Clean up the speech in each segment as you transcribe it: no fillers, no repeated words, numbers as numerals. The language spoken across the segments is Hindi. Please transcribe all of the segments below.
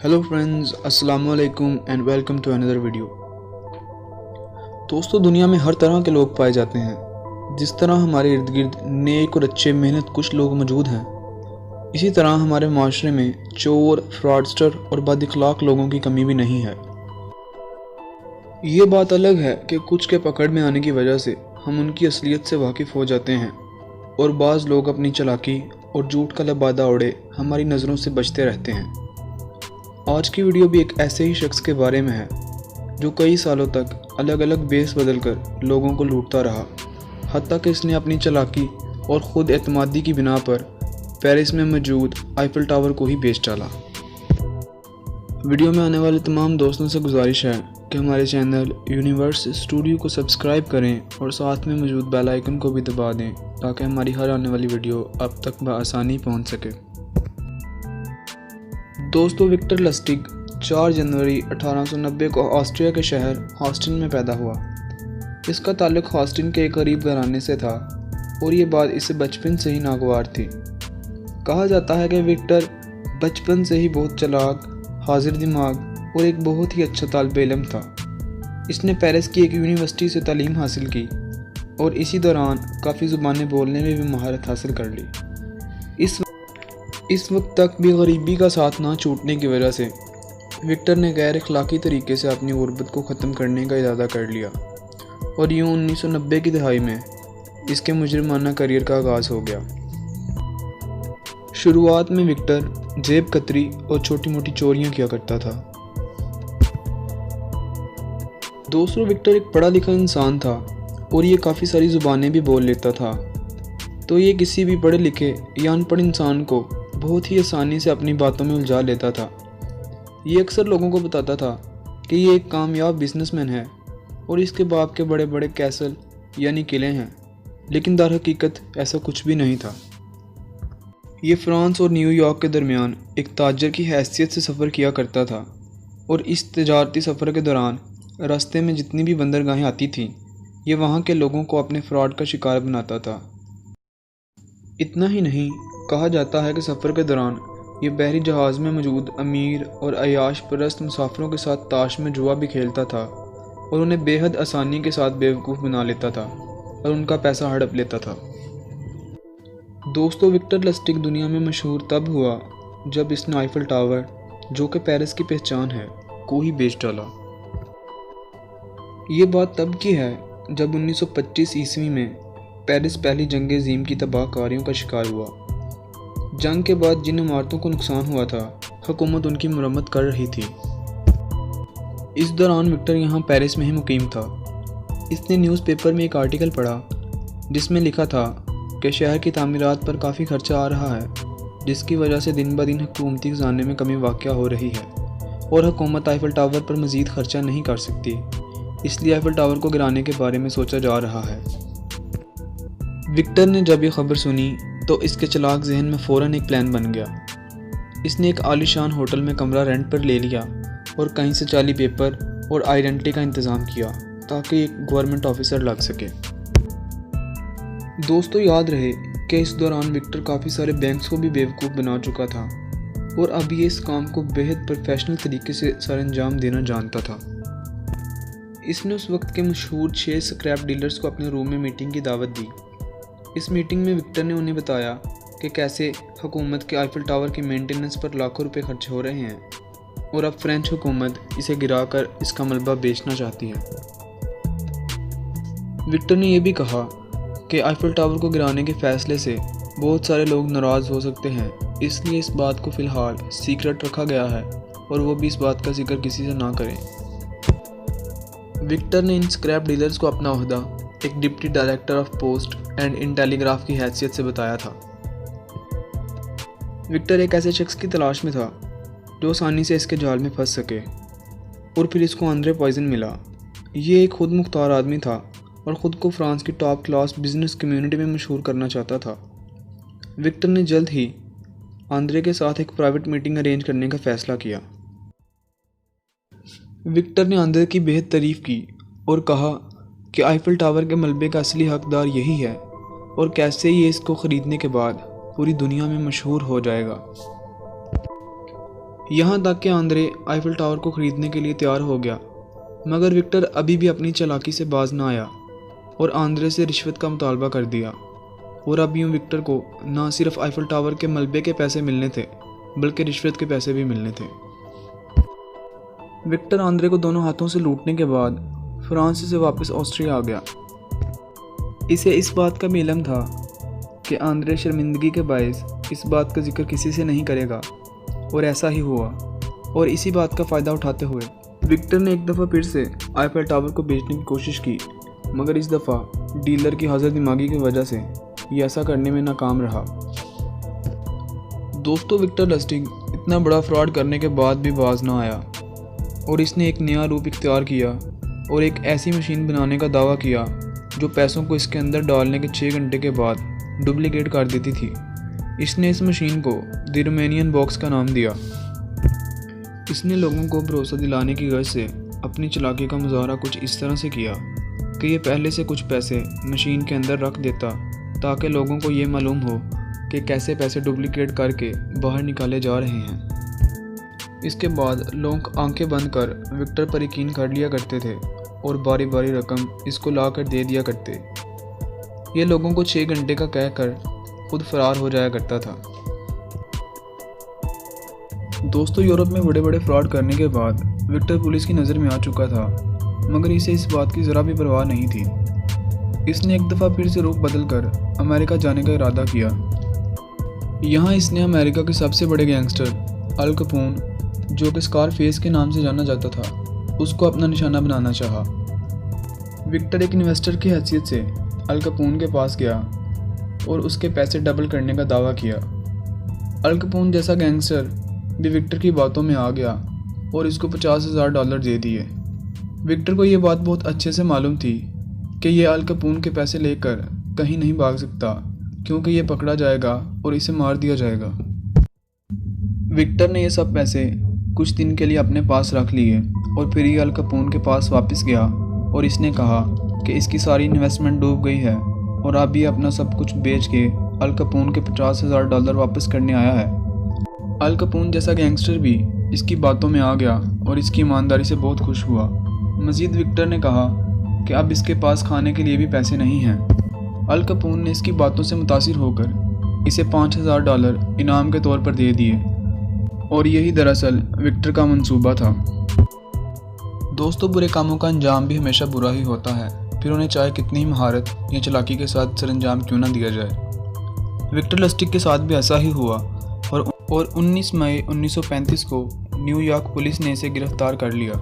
हेलो फ्रेंड्स, अस्सलाम वालेकुम and welcome to another video. दोस्तों, दुनिया में हर तरह के लोग पाए जाते हैं। जिस तरह हमारे इर्द गिर्द नेक और अच्छे मेहनत कुछ लोग मौजूद हैं, इसी तरह हमारे माशरे में चोर, फ्रॉडस्टर और बदअखलाक लोगों की कमी भी नहीं है। ये बात अलग है कि कुछ के पकड़ में आने की वजह से हम उनकी असलियत से वाकिफ़ हो जाते हैं और बाज़ लोग अपनी चालाकी और झूठ का लबादा ओढ़े हमारी नज़रों से बचते रहते हैं। आज की वीडियो भी एक ऐसे ही शख्स के बारे में है जो कई सालों तक अलग अलग बेस बदल कर लोगों को लूटता रहा, हत्ता कि इसने अपनी चालाकी और ख़ुद एतमादी की बिना पर पेरिस में मौजूद आईफिल टावर को ही बेच डाला। वीडियो में आने वाले तमाम दोस्तों से गुजारिश है कि हमारे चैनल यूनिवर्स स्टूडियो को सब्सक्राइब करें और साथ में मौजूद बेल आइकन को भी दबा दें ताकि हमारी हर आने वाली वीडियो अब तक बआसानी पहुंच सके। दोस्तों, विक्टर लस्टिग 4 जनवरी 1890 को ऑस्ट्रिया के शहर हॉस्टिन में पैदा हुआ। इसका ताल्लुक हॉस्टिन के एक गरीब घराने से था और ये बात इसे बचपन से ही नागवार थी। कहा जाता है कि विक्टर बचपन से ही बहुत चालाक, हाजिर दिमाग और एक बहुत ही अच्छा तालिब इल्म था। इसने पेरिस की एक यूनिवर्सिटी से तालीम हासिल की और इसी दौरान काफ़ी ज़ुबानें बोलने में भी महारत हासिल कर ली। इस वक्त तक भी गरीबी का साथ ना छूटने की वजह से विक्टर ने गैर अखलाकी तरीके से अपनी गुर्बत को ख़त्म करने का इरादा कर लिया और यूँ 1990 की दहाई में इसके मुजरिमाना करियर का आगाज़ हो गया। शुरुआत में विक्टर जेब कतरी और छोटी मोटी चोरियां किया करता था। दोस्तों, विक्टर एक पढ़ा लिखा इंसान था और ये काफ़ी सारी ज़ुबानें भी बोल लेता था, तो ये किसी भी पढ़े लिखे या अनपढ़ इंसान को बहुत ही आसानी से अपनी बातों में उलझा लेता था। ये अक्सर लोगों को बताता था कि ये एक कामयाब बिजनेसमैन है और इसके बाप के बड़े बड़े कैसल यानी किले हैं, लेकिन दर हकीकत ऐसा कुछ भी नहीं था। ये फ्रांस और न्यूयॉर्क के दरमियान एक ताजर की हैसियत से सफ़र किया करता था और इस तजारती सफ़र के दौरान रास्ते में जितनी भी बंदरगाहें आती थीं, ये वहाँ के लोगों को अपने फ्रॉड का शिकार बनाता था। इतना ही नहीं, कहा जाता है कि सफ़र के दौरान ये बहरी जहाज़ में मौजूद अमीर और अयाश परस्त मुसाफिरों के साथ ताश में जुआ भी खेलता था और उन्हें बेहद आसानी के साथ बेवकूफ़ बना लेता था और उनका पैसा हड़प लेता था। दोस्तों, विक्टर लस्टिग दुनिया में मशहूर तब हुआ जब इसने आईफिल टावर, जो कि पेरिस की पहचान है, को ही बेच डाला। ये बात तब की है जब 1925 ईस्वी में पेरिस पहली जंग अज़ीम की तबाहकारियों का शिकार हुआ। जंग के बाद जिन इमारतों को नुकसान हुआ था, हुकूमत उनकी मरम्मत कर रही थी। इस दौरान विक्टर यहाँ पेरिस में ही मुकीम था। इसने न्यूज़पेपर में एक आर्टिकल पढ़ा जिसमें लिखा था कि शहर की तामीरात पर काफ़ी खर्चा आ रहा है, जिसकी वजह से दिन ब दिन हुकूमती खजाने में कमी वाक़या हो रही है और हुकूमत आईफिल टावर पर मज़ीद खर्चा नहीं कर सकती, इसलिए आईफिल टावर को गिराने के बारे में सोचा जा रहा है। विक्टर ने जब ये खबर सुनी तो इसके चलाक जहन में फ़ौरन एक प्लान बन गया। इसने एक आलीशान होटल में कमरा रेंट पर ले लिया और कहीं से जाली पेपर और आइडेंटिटी का इंतज़ाम किया ताकि एक गवर्नमेंट ऑफिसर लग सके। दोस्तों, याद रहे कि इस दौरान विक्टर काफ़ी सारे बैंक्स को भी बेवकूफ़ बना चुका था और अब ये इस काम को बेहद प्रोफेशनल तरीके से सरअंजाम देना जानता था। इसने उस वक्त के मशहूर 6 स्क्रैप डीलर्स को अपने रूम में मीटिंग की दावत दी। इस मीटिंग में विक्टर ने उन्हें बताया कि कैसे हुकूमत के आईफिल टावर की मेंटेनेंस पर लाखों रुपए खर्च हो रहे हैं और अब फ्रेंच हुकूमत इसे गिराकर इसका मलबा बेचना चाहती है। विक्टर ने यह भी कहा कि आईफिल टावर को गिराने के फैसले से बहुत सारे लोग नाराज़ हो सकते हैं, इसलिए इस बात को फ़िलहाल सीक्रेट रखा गया है और वो भी इस बात का जिक्र किसी से ना करें। विक्टर ने इन स्क्रैप डीलर्स को अपना ओहदा एक deputy director of post and in telegraph की हैसियत से बताया था। विक्टर एक ऐसे शख्स की तलाश में था जो आसानी से इसके जाल में फंस सके और फिर इसको आंद्रे पॉइजन मिला। ये एक खुद मुख्तार आदमी था और ख़ुद को फ्रांस की टॉप क्लास बिजनेस कम्युनिटी में मशहूर करना चाहता था। विक्टर ने जल्द ही आंद्रे के साथ एक प्राइवेट मीटिंग अरेंज करने का फ़ैसला किया। विक्टर ने आंद्रे की बेहद तारीफ़ की और कहा कि आईफिल टावर के मलबे का असली हकदार यही है और कैसे ये इसको ख़रीदने के बाद पूरी दुनिया में मशहूर हो जाएगा। यहाँ तक कि आंद्रे आईफिल टावर को खरीदने के लिए तैयार हो गया, मगर विक्टर अभी भी अपनी चालाकी से बाज ना आया और आंद्रे से रिश्वत का मुतालबा कर दिया। और अब यूँ विक्टर को ना सिर्फ आईफिल टावर के मलबे के पैसे मिलने थे, बल्कि रिश्वत के पैसे भी मिलने थे। विक्टर आंद्रे को दोनों हाथों से लूटने के बाद फ्रांस से वापस ऑस्ट्रिया आ गया। इसे इस बात का भी इल्म था कि आंद्रे शर्मिंदगी के बायस इस बात का जिक्र किसी से नहीं करेगा, और ऐसा ही हुआ। और इसी बात का फ़ायदा उठाते हुए विक्टर ने एक दफ़ा फिर से आईफिल टावर को बेचने की कोशिश की, मगर इस दफ़ा डीलर की हाजिर दिमागी की वजह से ये ऐसा करने में नाकाम रहा। दोस्तों, विक्टर लस्टिग इतना बड़ा फ्रॉड करने के बाद भी बाज ना आया और इसने एक नया रूप इख्तियार किया और एक ऐसी मशीन बनाने का दावा किया जो पैसों को इसके अंदर डालने के 6 घंटे के बाद डुप्लीकेट कर देती थी। इसने इस मशीन को द रोमानियन बॉक्स का नाम दिया। इसने लोगों को भरोसा दिलाने की गर्ज से अपनी चालाकी का मुजाहरा कुछ इस तरह से किया कि ये पहले से कुछ पैसे मशीन के अंदर रख देता ताकि लोगों को ये मालूम हो कि कैसे पैसे डुप्लीकेट करके बाहर निकाले जा रहे हैं। इसके बाद लोग आंखें बंद कर विक्टर पर यकीन कर लिया करते थे और बारी बारी रकम इसको ला कर दे दिया करते। ये लोगों को 6 घंटे का कहकर खुद फरार हो जाया करता था। दोस्तों, यूरोप में बड़े बड़े फ्रॉड करने के बाद विक्टर पुलिस की नज़र में आ चुका था, मगर इसे इस बात की ज़रा भी परवाह नहीं थी। इसने एक दफ़ा फिर से रुख बदल कर अमेरिका जाने का इरादा किया। यहाँ इसने अमेरिका के सबसे बड़े गैंगस्टर अल कैपोन, जो कि स्कारफेस के नाम से जाना जाता था, उसको अपना निशाना बनाना चाहा। विक्टर एक इन्वेस्टर की हैसियत से अल कैपोन के पास गया और उसके पैसे डबल करने का दावा किया। अल कैपोन जैसा गैंगस्टर भी विक्टर की बातों में आ गया और इसको $50,000 दे दिए। विक्टर को ये बात बहुत अच्छे से मालूम थी कि ये अल कैपोन के पैसे लेकर कहीं नहीं भाग सकता, क्योंकि ये पकड़ा जाएगा और इसे मार दिया जाएगा। विक्टर ने ये सब पैसे कुछ दिन के लिए अपने पास रख लिए और फिर ये अल कैपोन के पास वापस गया और इसने कहा कि इसकी सारी इन्वेस्टमेंट डूब गई है और अब ये अपना सब कुछ बेच के अल कैपोन के $50,000 वापस करने आया है। अल कैपोन जैसा गैंगस्टर भी इसकी बातों में आ गया और इसकी ईमानदारी से बहुत खुश हुआ। मज़ीद विक्टर ने कहा कि अब इसके पास खाने के लिए भी पैसे नहीं हैं। अल कैपोन ने इसकी बातों से मुतासिर होकर इसे $5,000 इनाम के तौर पर दे दिए और यही दरअसल विक्टर का मंसूबा था। दोस्तों, बुरे कामों का अंजाम भी हमेशा बुरा ही होता है, फिर उन्हें चाहे कितनी ही महारत या चालाकी के साथ सरंजाम क्यों ना दिया जाए। विक्टर लस्टिग के साथ भी ऐसा ही हुआ और 19 मई 1935 को न्यूयॉर्क पुलिस ने इसे गिरफ्तार कर लिया।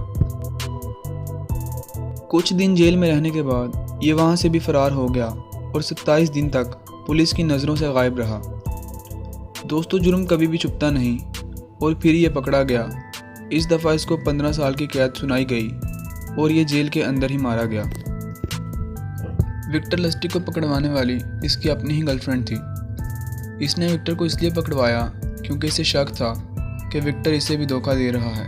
कुछ दिन जेल में रहने के बाद ये वहाँ से भी फरार हो गया और 27 दिन तक पुलिस की नज़रों से गायब रहा। दोस्तों, जुर्म कभी भी छुपता नहीं और फिर ये पकड़ा गया। इस दफ़ा इसको 15 साल की कैद सुनाई गई और ये जेल के अंदर ही मारा गया। विक्टर लस्टिग को पकड़वाने वाली इसकी अपनी ही गर्लफ्रेंड थी। इसने विक्टर को इसलिए पकड़वाया क्योंकि इसे शक था कि विक्टर इसे भी धोखा दे रहा है।